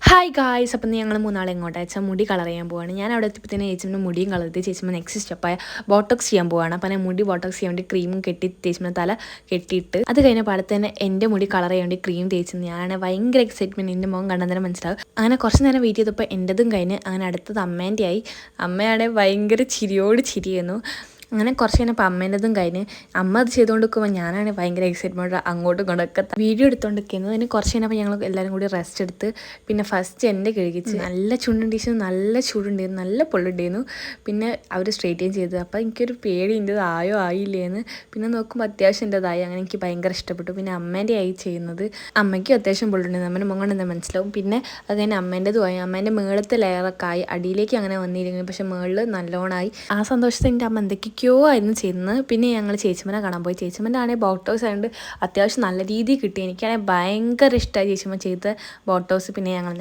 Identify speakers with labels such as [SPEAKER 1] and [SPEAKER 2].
[SPEAKER 1] Hi guys, അപ്പം ഞങ്ങൾ മൂന്നാളെ എങ്ങോട്ടാ വെച്ചാൽ മുടി കളർ ചെയ്യാൻ പോവാണ്. ഞാൻ അവിടെ എത്തിയപ്പോൾ തന്നെ ചേച്ചിൻ്റെ മുടിയും കളർ ചെയ്ത് ചേച്ചിമ്മ നെക്സ്റ്റ് സ്റ്റെപ്പായ ബോട്ടോക്സ് ചെയ്യാൻ പോവാണ്. അപ്പം ഞാൻ മുടി ബോട്ടോക്സ് ചെയ്യാൻ വേണ്ടി ക്രീമും കെട്ടി ചേച്ചിമ്മ തല കെട്ടിയിട്ട് അത് കഴിഞ്ഞ പാടത്ത് തന്നെ എൻ്റെ മുടി കളർ ചെയ്യാൻ വേണ്ടി ക്രീം തേച്ച് ഞാൻ ഭയങ്കര എക്സൈറ്റ്മെൻറ്റ്, എൻ്റെ മുഖം കണ്ടാൽ തന്നെ മനസ്സിലാവും. അങ്ങനെ കുറച്ച് നേരം വെയിറ്റ് ചെയ്തപ്പോൾ എൻ്റെതും കഴിഞ്ഞ് അങ്ങനെ അടുത്തത് അമ്മേൻ്റെ ആയി. അമ്മയാണെങ്കിൽ ഭയങ്കര ചിരിയോട് ചിരിയായിരുന്നു. അങ്ങനെ കുറച്ച് കഴിഞ്ഞപ്പോൾ അമ്മേൻ്റെതും കഴിഞ്ഞ് അമ്മ അത് ചെയ്തുകൊണ്ട് നിൽക്കുമ്പോൾ ഞാനാണ് ഭയങ്കര എക്സൈറ്റ്മെൻറ്റ് അങ്ങോട്ടും ഇങ്ങോട്ടൊക്കെ വീഡിയോ എടുത്തുകൊണ്ട് നിൽക്കുന്നത്. അതിന് കുറച്ച് കഴിഞ്ഞപ്പോൾ ഞങ്ങൾ എല്ലാവരും കൂടി റെസ്റ്റ് എടുത്ത് പിന്നെ ഫസ്റ്റ് എൻ്റെ കഴുകിച്ച് നല്ല ചുണ്ടുണ്ടായിരുന്നു, നല്ല ചൂടുണ്ടായിരുന്നു, നല്ല പൊള്ളുണ്ടായിരുന്നു. പിന്നെ അവർ സ്ട്രെയിറ്റ് ചെയ്ത് അപ്പോൾ എനിക്കൊരു പേടി എൻ്റെ ആയോ ആയില്ലേന്ന്. പിന്നെ നോക്കുമ്പോൾ അത്യാവശ്യം എൻ്റെതായി. അങ്ങനെ എനിക്ക് ഭയങ്കര ഇഷ്ടപ്പെട്ടു. പിന്നെ അമ്മേൻ്റെ ആയി ചെയ്യുന്നത്, അമ്മയ്ക്കും അത്യാവശ്യം പൊള്ളുണ്ടായിരുന്നു, അമ്മേൻ്റെ മുഖം എന്താ മനസ്സിലാവും. പിന്നെ അത് കഴിഞ്ഞ് അമ്മേൻ്റെതും ആയി. അമ്മേൻ്റെ മേളത്തെ ലെയറൊക്കെ ആയി, അടിയിലേക്ക് അങ്ങനെ വന്നിരിക്കുന്നു, പക്ഷേ മേളിൽ നല്ലോണമായി. ആ സന്തോഷത്തിൽ എൻ്റെ അമ്മ എന്തൊക്കെയോ ആയിരുന്നു ചെയ്യുന്നത്. പിന്നെ ഞങ്ങൾ ചേച്ചിമ്മനെ കാണാൻ പോയി. ചേച്ചിമ്മൻ്റെ ആണെങ്കിൽ ബോട്ടോസ് ആയതുകൊണ്ട് അത്യാവശ്യം നല്ല രീതിയിൽ കിട്ടി. എനിക്കാണെങ്കിൽ ഭയങ്കര ഇഷ്ടമായി ചേച്ചിമ്മ ചെയ്ത ബോട്ടോസ്. പിന്നെ ഞങ്ങൾ